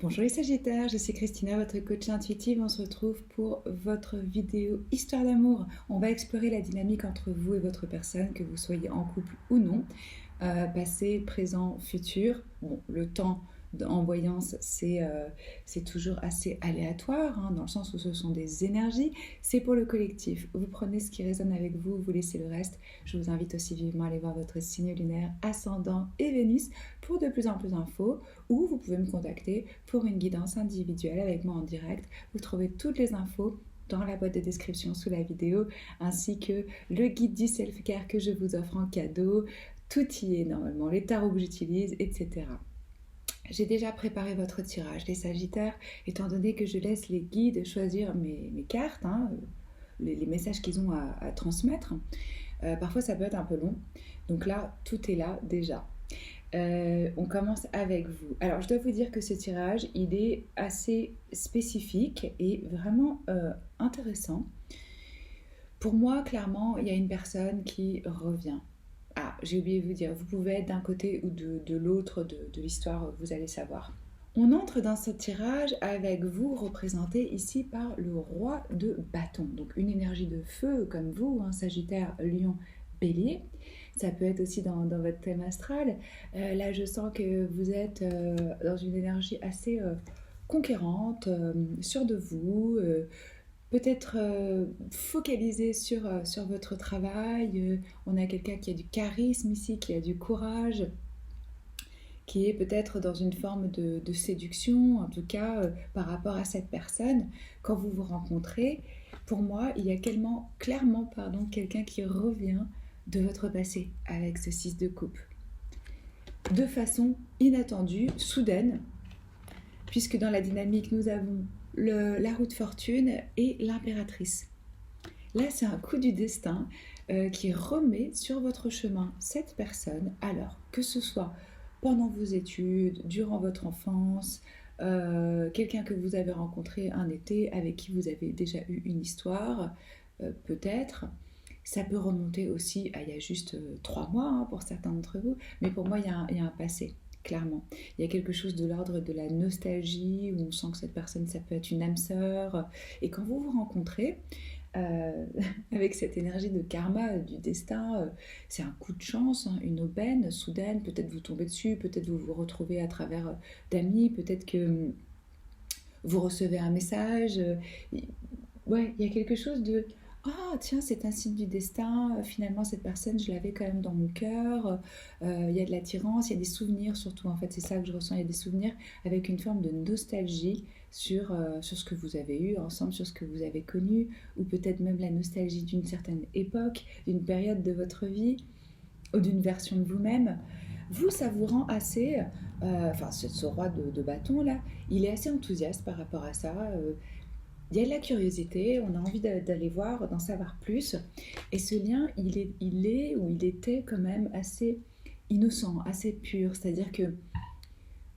Bonjour les Sagittaires, je suis Christina, votre coach intuitive. On se retrouve pour votre vidéo Histoire d'amour. On va explorer la dynamique entre vous et votre personne, que vous soyez en couple ou non. Passé, présent, futur. Bon, le temps en voyance, c'est toujours assez aléatoire, hein, dans le sens où ce sont des énergies. C'est pour le collectif. Vous prenez ce qui résonne avec vous, vous laissez le reste. Je vous invite aussi vivement à aller voir votre signe lunaire, ascendant et Vénus pour de plus en plus d'infos, ou vous pouvez me contacter pour une guidance individuelle avec moi en direct. Vous trouvez toutes les infos dans la boîte de description sous la vidéo, ainsi que le guide du self-care que je vous offre en cadeau. Tout y est normalement, les tarots que j'utilise, etc. J'ai déjà préparé votre tirage, les Sagittaires, étant donné que je laisse les guides choisir mes cartes, hein, les messages qu'ils ont à transmettre. Parfois ça peut être un peu long, donc là, tout est là déjà. On commence avec vous. Alors, je dois vous dire que ce tirage, il est assez spécifique et vraiment intéressant. Pour moi, clairement, il y a une personne qui revient. Ah, j'ai oublié de vous dire, vous pouvez être d'un côté ou de l'autre de l'histoire, vous allez savoir. On entre dans ce tirage avec vous représenté ici par le roi de bâton. Donc une énergie de feu comme vous, hein, Sagittaire, Lion, Bélier. Ça peut être aussi dans votre thème astral. Là, je sens que vous êtes dans une énergie assez conquérante, sûre de vous, peut-être focalisé sur votre travail. On a quelqu'un qui a du charisme ici, qui a du courage, qui est peut-être dans une forme de séduction, en tout cas par rapport à cette personne. Quand vous vous rencontrez, pour moi, il y a clairement quelqu'un qui revient de votre passé avec ce 6 de coupe. De façon inattendue, soudaine, puisque dans la dynamique, nous avons la roue de fortune et l'impératrice. Là, c'est un coup du destin qui remet sur votre chemin cette personne, alors que ce soit pendant vos études, durant votre enfance, quelqu'un que vous avez rencontré un été, avec qui vous avez déjà eu une histoire, peut-être. Ça peut remonter aussi à il y a juste 3 mois, hein, pour certains d'entre vous, mais pour moi, il y a un passé. Clairement, il y a quelque chose de l'ordre de la nostalgie, où on sent que cette personne, ça peut être une âme sœur. Et quand vous vous rencontrez, euh, avec cette énergie de karma, du destin, c'est un coup de chance, hein, une aubaine soudaine. Peut-être vous tombez dessus, peut-être vous vous retrouvez à travers d'amis, peut-être que vous recevez un message. Ouais, il y a quelque chose de ah, tiens, c'est un signe du destin. Finalement, cette personne, je l'avais quand même dans mon cœur. Il y a de l'attirance, il y a des souvenirs surtout. En fait, c'est ça que je ressens. Il y a des souvenirs avec une forme de nostalgie sur ce que vous avez eu ensemble, sur ce que vous avez connu, ou peut-être même la nostalgie d'une certaine époque, d'une période de votre vie, ou d'une version de vous-même. Vous, ça vous rend assez. Enfin, ce roi de bâton là, il est assez enthousiaste par rapport à ça. Il y a de la curiosité, on a envie d'aller voir, d'en savoir plus. Et ce lien, il est ou il était quand même assez innocent, assez pur. C'est-à-dire que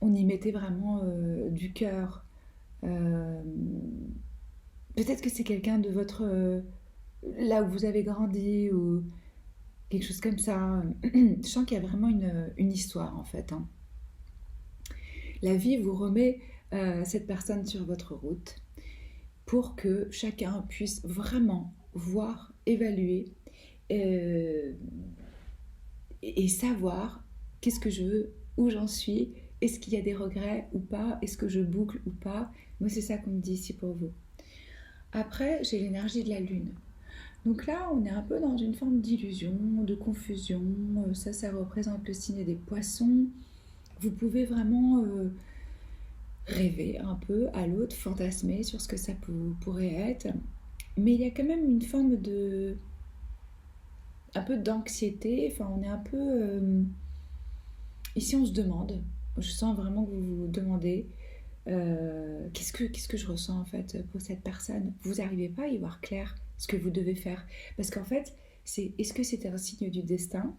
on y mettait vraiment du cœur. Euh, Peut-être que c'est quelqu'un de votre là où vous avez grandi ou quelque chose comme ça. Je sens qu'il y a vraiment une histoire en fait, hein. La vie vous remet cette personne sur votre route pour que chacun puisse vraiment voir, évaluer euh, et savoir qu'est-ce que je veux, où j'en suis, est-ce qu'il y a des regrets ou pas, est-ce que je boucle ou pas. Moi, c'est ça qu'on me dit ici pour vous. Après, j'ai l'énergie de la lune. Donc là, on est un peu dans une forme d'illusion, de confusion. Ça représente le signe des poissons. Vous pouvez vraiment rêver un peu à l'autre, fantasmer sur ce que ça pourrait être. Mais il y a quand même une forme de un peu d'anxiété. Enfin, on est un peu ici, on se demande. Je sens vraiment que vous vous demandez qu'est-ce que je ressens en fait pour cette personne. Vous n'arrivez pas à y voir clair ce que vous devez faire, parce qu'en fait, est-ce que c'était un signe du destin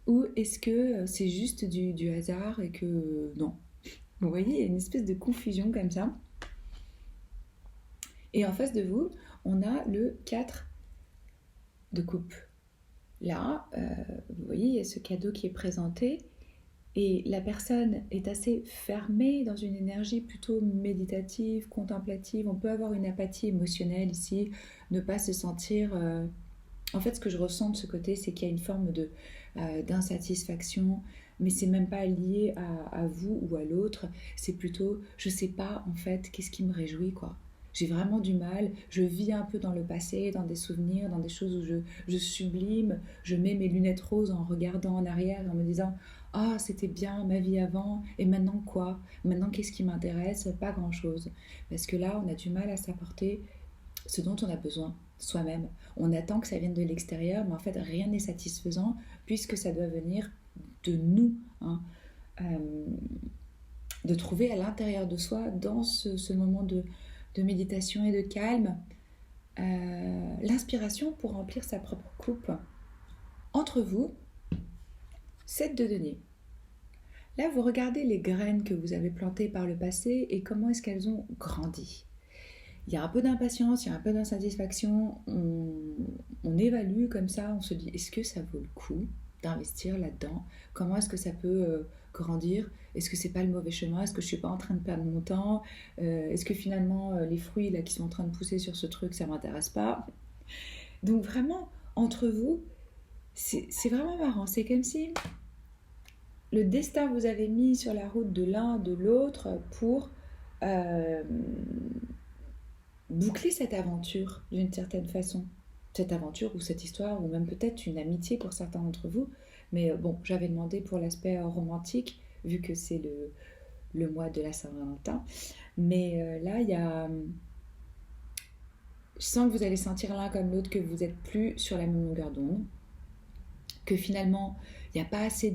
ou est-ce que c'est juste du hasard et que non. Vous voyez, il y a une espèce de confusion comme ça. Et en face de vous, on a le 4 de coupe. Là, vous voyez, il y a ce cadeau qui est présenté. et la personne est assez fermée dans une énergie plutôt méditative, contemplative. On peut avoir une apathie émotionnelle ici, ne pas se sentir... En fait, ce que je ressens de ce côté, c'est qu'il y a une forme d'insatisfaction, mais c'est même pas lié à vous ou à l'autre. C'est plutôt, je sais pas en fait, qu'est-ce qui me réjouit, quoi. J'ai vraiment du mal, je vis un peu dans le passé, dans des souvenirs, dans des choses où je sublime, je mets mes lunettes roses en regardant en arrière, en me disant ah, c'était bien ma vie avant, et maintenant quoi? Maintenant, qu'est-ce qui m'intéresse? Pas grand-chose. Parce que là, on a du mal à s'apporter ce dont on a besoin soi-même. On attend que ça vienne de l'extérieur, mais en fait, rien n'est satisfaisant puisque ça doit venir de nous. Hein. Euh, de trouver à l'intérieur de soi, dans ce moment de méditation et de calme, l'inspiration pour remplir sa propre coupe. Entre vous, 7 de denier. Là, vous regardez les graines que vous avez plantées par le passé et comment est-ce qu'elles ont grandi. Il y a un peu d'impatience, il y a un peu d'insatisfaction, on évalue comme ça, on se dit est-ce que ça vaut le coup d'investir là-dedans? Comment est-ce que ça peut grandir? Est-ce que c'est pas le mauvais chemin? Est-ce que je suis pas en train de perdre mon temps? Est-ce que finalement les fruits là qui sont en train de pousser sur ce truc, ça m'intéresse pas? Donc vraiment, entre vous, c'est vraiment marrant, c'est comme si le destin vous avait mis sur la route de l'un, de l'autre pour... euh, boucler cette aventure d'une certaine façon. Cette aventure ou cette histoire, ou même peut-être une amitié pour certains d'entre vous. Mais bon, j'avais demandé pour l'aspect romantique, vu que c'est le mois de la Saint-Valentin. Mais là, il y a... Je sens que vous allez sentir l'un comme l'autre que vous n'êtes plus sur la même longueur d'onde, que finalement, il n'y a pas assez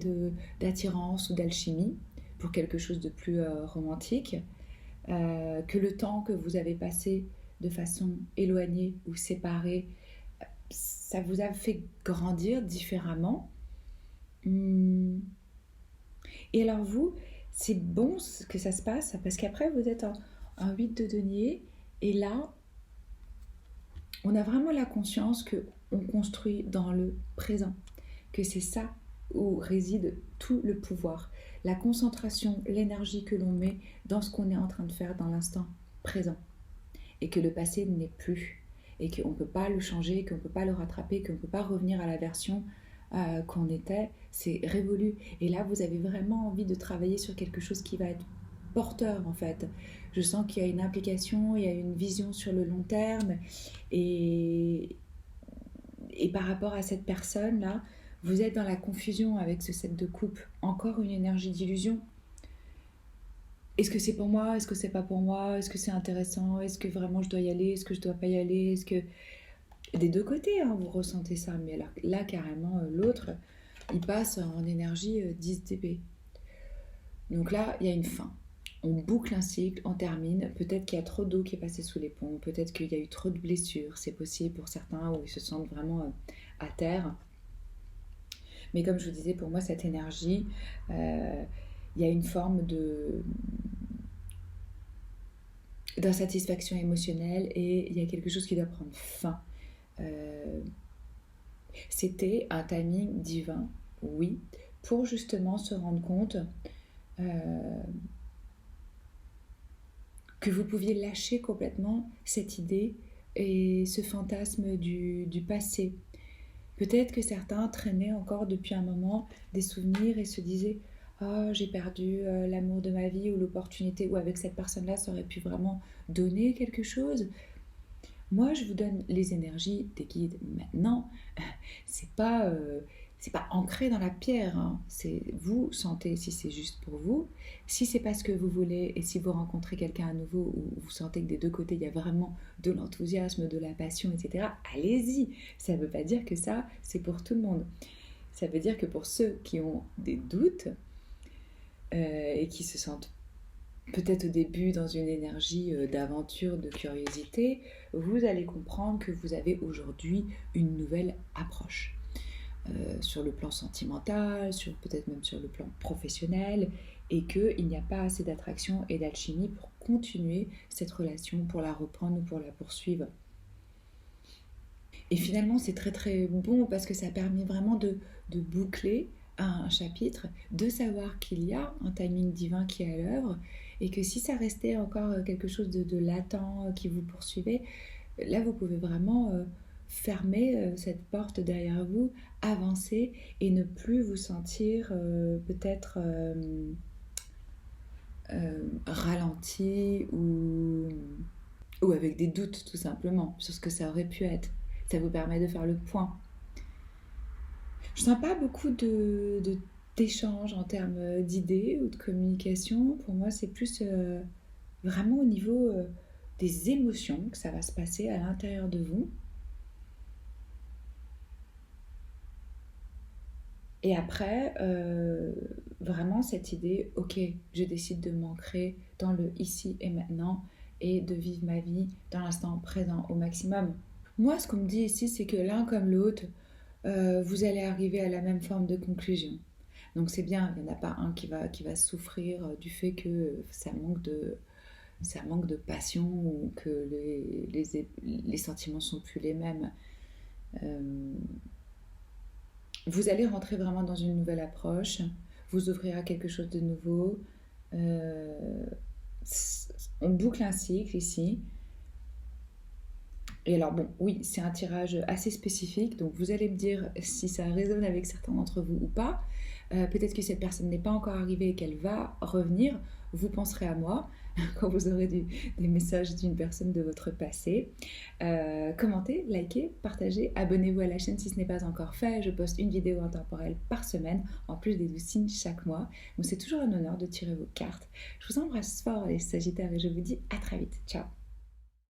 d'attirance ou d'alchimie pour quelque chose de plus romantique, que le temps que vous avez passé de façon éloignée ou séparée, ça vous a fait grandir différemment. Et alors vous, c'est bon que ça se passe parce qu'après vous êtes en 8 de denier et là, on a vraiment la conscience qu'on construit dans le présent, que c'est ça où réside tout le pouvoir, la concentration, l'énergie que l'on met dans ce qu'on est en train de faire dans l'instant présent. Et que le passé n'est plus, et qu'on ne peut pas le changer, qu'on ne peut pas le rattraper, qu'on ne peut pas revenir à la version qu'on était, c'est révolu. Et là, vous avez vraiment envie de travailler sur quelque chose qui va être porteur, en fait. Je sens qu'il y a une implication, il y a une vision sur le long terme, et par rapport à cette personne-là, vous êtes dans la confusion avec ce 7 de coupe. Encore une énergie d'illusion. Est-ce que c'est pour moi? Est-ce que c'est pas pour moi? Est-ce que c'est intéressant? Est-ce que vraiment je dois y aller? Est-ce que je dois pas y aller? Est-ce que... Des deux côtés, hein, vous ressentez ça. Mais alors, là, carrément, l'autre, il passe en énergie 10 dB. Donc là, il y a une fin. On boucle un cycle, on termine. Peut-être qu'il y a trop d'eau qui est passée sous les ponts. Peut-être qu'il y a eu trop de blessures. C'est possible pour certains où ils se sentent vraiment à terre. Mais comme je vous disais, pour moi, cette énergie, il y a une forme d'insatisfaction émotionnelle et il y a quelque chose qui doit prendre fin. C'était un timing divin, oui, pour justement se rendre compte que vous pouviez lâcher complètement cette idée et ce fantasme du passé. Peut-être que certains traînaient encore depuis un moment des souvenirs et se disaient « Oh, j'ai perdu l'amour de ma vie ou l'opportunité, ou avec cette personne-là, ça aurait pu vraiment donner quelque chose. » Moi, je vous donne les énergies des guides maintenant. C'est pas ancré dans la pierre. Hein. C'est vous sentez si c'est juste pour vous. Si c'est pas ce que vous voulez et si vous rencontrez quelqu'un à nouveau où vous sentez que des deux côtés il y a vraiment de l'enthousiasme, de la passion, etc. Allez-y. Ça ne veut pas dire que ça c'est pour tout le monde. Ça veut dire que pour ceux qui ont des doutes et qui se sentent peut-être au début dans une énergie d'aventure, de curiosité, vous allez comprendre que vous avez aujourd'hui une nouvelle approche. Sur le plan sentimental, peut-être même sur le plan professionnel, et qu'il n'y a pas assez d'attraction et d'alchimie pour continuer cette relation, pour la reprendre ou pour la poursuivre. Et finalement, c'est très très bon parce que ça permet vraiment de boucler un chapitre, de savoir qu'il y a un timing divin qui est à l'œuvre et que si ça restait encore quelque chose de latent qui vous poursuivait, là vous pouvez vraiment fermer cette porte derrière vous, avancer et ne plus vous sentir peut-être ralenti ou avec des doutes tout simplement sur ce que ça aurait pu être. Ça vous permet de faire le point. Je sens pas beaucoup d'échanges en termes d'idées ou de communication. Pour moi, c'est plus vraiment au niveau des émotions que ça va se passer à l'intérieur de vous. Et après, vraiment cette idée, ok, je décide de m'ancrer dans le ici et maintenant et de vivre ma vie dans l'instant présent au maximum. Moi, ce qu'on me dit ici, c'est que l'un comme l'autre, vous allez arriver à la même forme de conclusion. Donc c'est bien, il n'y en a pas un qui va souffrir du fait que ça manque de passion ou que les sentiments sont plus les mêmes. Vous allez rentrer vraiment dans une nouvelle approche, vous ouvrir à quelque chose de nouveau. On boucle un cycle ici. Et alors bon, oui, c'est un tirage assez spécifique, donc vous allez me dire si ça résonne avec certains d'entre vous ou pas. Peut-être que cette personne n'est pas encore arrivée et qu'elle va revenir. Vous penserez à moi quand vous aurez des messages d'une personne de votre passé. Commentez, likez, partagez, abonnez-vous à la chaîne si ce n'est pas encore fait. Je poste une vidéo intemporelle par semaine, en plus des 12 signes chaque mois. Donc c'est toujours un honneur de tirer vos cartes. Je vous embrasse fort les Sagittaires et je vous dis à très vite. Ciao.